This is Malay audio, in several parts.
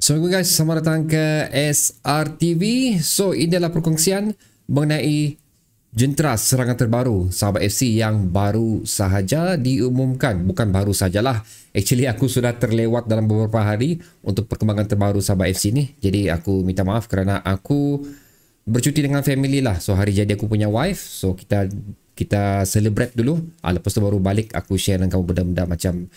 Assalamualaikum guys, selamat datang ke SRTV. So, ini adalah perkongsian mengenai jentera serangan terbaru Sabah FC yang baru sahaja diumumkan. Bukan baru sajalah. Actually, aku sudah terlewat dalam beberapa hari untuk perkembangan terbaru Sabah FC ni. Jadi, aku minta maaf kerana aku bercuti dengan family lah. So, hari jadi aku punya wife. So, kita celebrate dulu. Lepas tu baru balik aku share dengan kamu benda-benda macam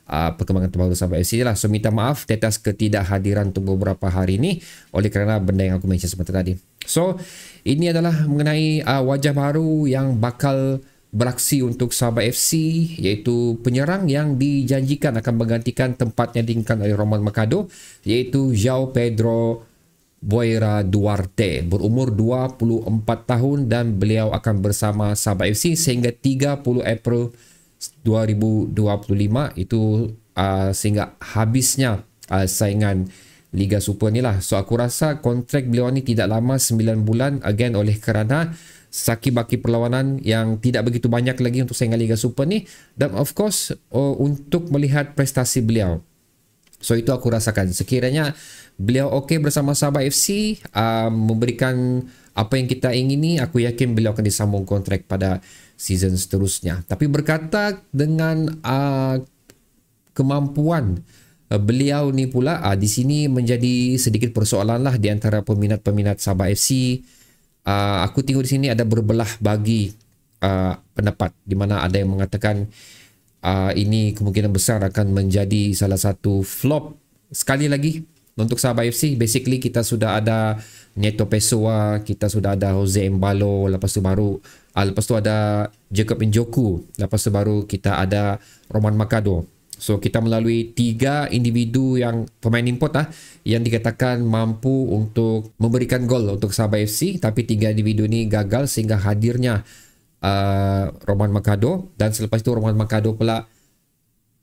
perkembangan terbaru Sabah FC lah. So minta maaf di atas ketidakhadiran untuk beberapa hari ini oleh kerana benda yang aku mention sebentar tadi. So ini adalah mengenai wajah baru yang bakal beraksi untuk Sabah FC, iaitu penyerang yang dijanjikan akan menggantikan tempatnya ditinggalkan oleh Roman Mercado, iaitu João Pedro Boeira Duarte, berumur 24 tahun dan beliau akan bersama Sabah FC sehingga 30 April 2025 itu sehingga habisnya saingan Liga Super ni lah. So aku rasa kontrak beliau ni tidak lama, 9 bulan, again oleh kerana saki-baki perlawanan yang tidak begitu banyak lagi untuk saingan Liga Super ni, dan of course untuk melihat prestasi beliau. So itu aku rasakan sekiranya beliau okey bersama Sabah FC, memberikan apa yang kita ingini, aku yakin beliau akan disambung kontrak pada season seterusnya. Tapi berkata dengan kemampuan beliau ni pula, di sini menjadi sedikit persoalan lah di antara peminat-peminat Sabah FC. Aku tengok di sini ada berbelah bagi pendapat, di mana ada yang mengatakan ini kemungkinan besar akan menjadi salah satu flop sekali lagi untuk Sabah FC. Basically kita sudah ada Neto Pessoa, kita sudah ada Jose Embalo, lepas tu ada Jacob Njoku, lepas tu baru kita ada Roman Mercado. So kita melalui 3 individu yang pemain import yang dikatakan mampu untuk memberikan gol untuk Sabah FC, tapi 3 individu ni gagal sehingga hadirnya Roman Mercado, dan selepas itu Roman Mercado pula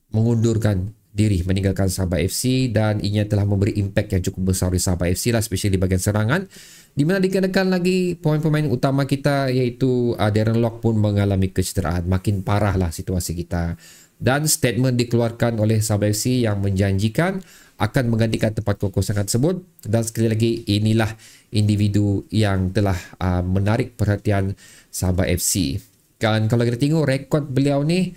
mengundurkan diri meninggalkan Sabah FC, dan ianya telah memberi impact yang cukup besar di Sabah FC lah, especially di bahagian serangan, di mana dikenakan lagi pemain-pemain utama kita iaitu Darren Lock pun mengalami kecederaan. Makin parah lah situasi kita, dan statement dikeluarkan oleh Sabah FC yang menjanjikan akan menggantikan tempat kekosongan tersebut. Dan sekali lagi, inilah individu yang telah menarik perhatian Sabah FC. Kan kalau kita tengok rekod beliau ni,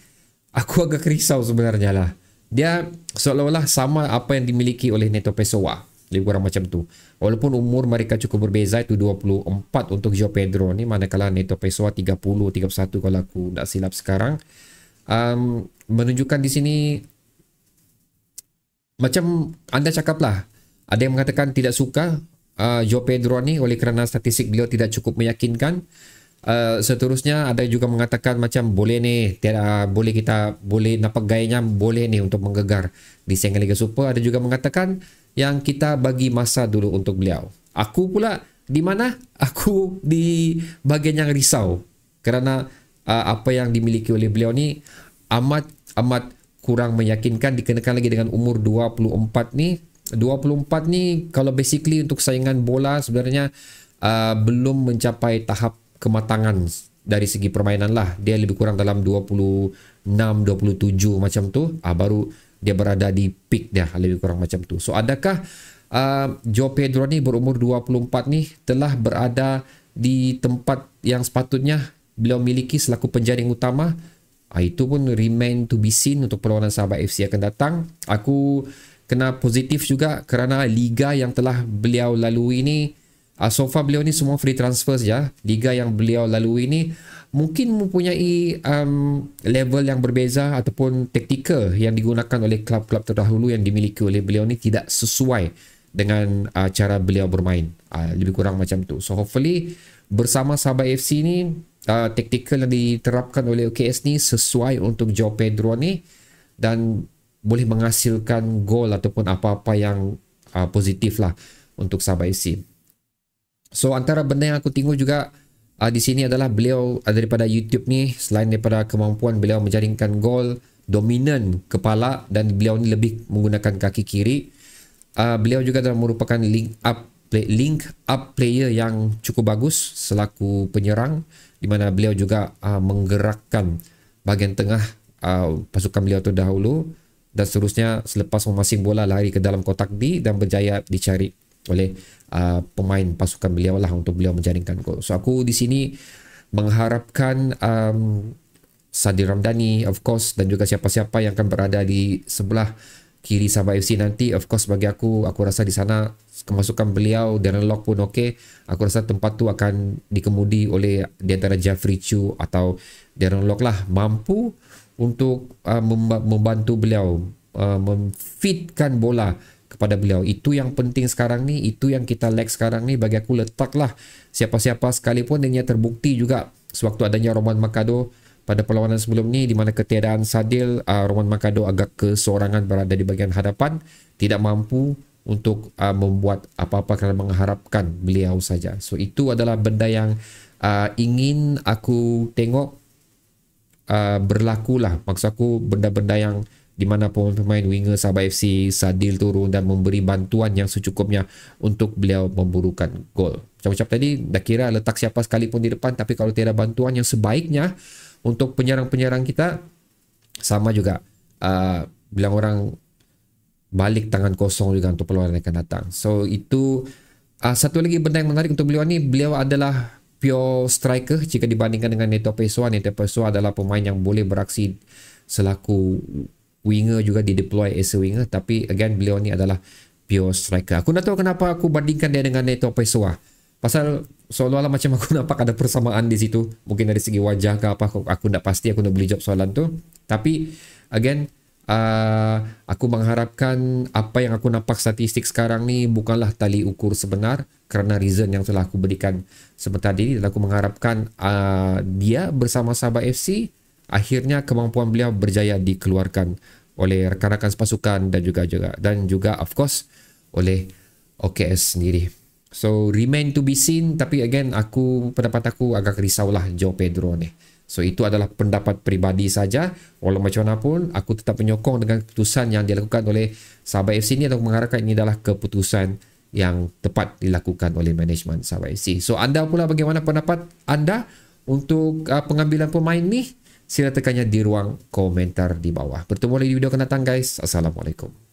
aku agak risau sebenarnya lah. Dia seolah-olah sama apa yang dimiliki oleh Neto Pessoa, lebih kurang macam tu. Walaupun umur mereka cukup berbeza, itu 24 untuk João Pedro ni, manakala Neto Pessoa 30, 31 kalau aku tak silap sekarang. Menunjukkan di sini macam anda cakap lah, ada yang mengatakan tidak suka João Pedro ni oleh kerana statistik beliau tidak cukup meyakinkan. Seterusnya ada juga mengatakan macam boleh ni, boleh nampak gayanya boleh ni untuk menggegar di saingan Liga Super. Ada juga mengatakan yang kita bagi masa dulu untuk beliau. Aku pula di mana? Aku di bahagian yang risau kerana apa yang dimiliki oleh beliau ni amat kurang meyakinkan, dikenakan lagi dengan umur 24 ni. 24 ni kalau basically untuk saingan bola sebenarnya belum mencapai tahap kematangan dari segi permainan lah. Dia lebih kurang dalam 26, 27 macam tu, baru dia berada di peak dia, lebih kurang macam tu. So adakah João Pedro ni berumur 24 ni telah berada di tempat yang sepatutnya beliau miliki selaku penjaring utama? Itu pun remain to be seen untuk perlawanan Sabah FC akan datang. Aku kena positif juga kerana liga yang telah beliau lalui ni, so far beliau ni semua free transfer saja. Liga yang beliau lalui ni mungkin mempunyai level yang berbeza ataupun taktikal yang digunakan oleh klub-klub terdahulu yang dimiliki oleh beliau ni tidak sesuai dengan cara beliau bermain. Lebih kurang macam tu. So hopefully bersama Sabah FC ni, taktikal yang diterapkan oleh OKS ni sesuai untuk João Pedro ni dan boleh menghasilkan gol ataupun apa-apa yang positif lah untuk Sabah FC. So antara benda yang aku tengok juga di sini adalah beliau daripada YouTube ni, selain daripada kemampuan beliau menjaringkan gol, dominan kepala, dan beliau ni lebih menggunakan kaki kiri, beliau juga adalah merupakan link up player yang cukup bagus selaku penyerang, di mana beliau juga menggerakkan bahagian tengah pasukan beliau terdahulu, dan seterusnya selepas memasing bola lari ke dalam kotak D dan berjaya dicari oleh pemain pasukan beliau lah untuk beliau menjaringkan gol. So aku di sini mengharapkan Sadil Ramdhani of course dan juga siapa-siapa yang akan berada di sebelah kiri Sabah FC nanti, of course bagi aku rasa di sana kemasukan beliau, Darren Lock pun okey. Aku rasa tempat tu akan dikemudi oleh di antara Jeffrey Chu atau Darren Lock lah, mampu untuk membantu beliau memfitkan bola kepada beliau. Itu yang penting sekarang ni, itu yang kita lack sekarang ni. Bagi aku letaklah siapa-siapa sekalipun, dan ia terbukti juga sewaktu adanya Roman Mercado pada perlawanan sebelum ni, di mana ketiadaan Sadil, Roman Mercado agak keseorangan berada di bahagian hadapan, tidak mampu untuk membuat apa-apa kerana mengharapkan beliau saja. So itu adalah benda yang ingin aku tengok berlaku lah. Maksud aku benda-benda yang di mana pemain winger Sabah FC Sadil turun dan memberi bantuan yang secukupnya untuk beliau memburukan gol. Macam-macam tadi dah kira letak siapa sekalipun di depan, tapi kalau tiada bantuan yang sebaiknya untuk penyerang-penyerang kita, sama juga bilang orang balik tangan kosong juga untuk perlawanan yang akan datang. So itu satu lagi benda yang menarik untuk beliau ni, beliau adalah pure striker jika dibandingkan dengan Neto Pessoa. Neto Pessoa adalah pemain yang boleh beraksi selaku winger juga, di deploy as a winger, tapi again beliau ni adalah pure striker. Aku tak tahu kenapa aku bandingkan dia dengan Neto Pessoa, pasal seolah-olah macam aku nampak ada persamaan di situ, mungkin dari segi wajah ke apa, aku tak pasti, aku nak beli jawab soalan tu. Tapi again aku mengharapkan apa yang aku nampak statistik sekarang ni bukanlah tali ukur sebenar, kerana reason yang telah aku berikan sebentar tadi. Dan aku mengharapkan dia bersama Sabah FC, akhirnya kemampuan beliau berjaya dikeluarkan oleh rakan-rakan sepasukan dan juga of course oleh OKS sendiri. So remain to be seen, tapi again pendapat aku agak risaulah João Pedro ni. So itu adalah pendapat peribadi saja. Walau macam mana pun aku tetap menyokong dengan keputusan yang dilakukan oleh Sabah FC ni, atau mengharapkan ini adalah keputusan yang tepat dilakukan oleh manajemen Sabah FC. So anda pula, bagaimana pendapat anda untuk pengambilan pemain ni? Sila tekannya di ruang komentar di bawah. Bertemu lagi di video akan datang guys. Assalamualaikum.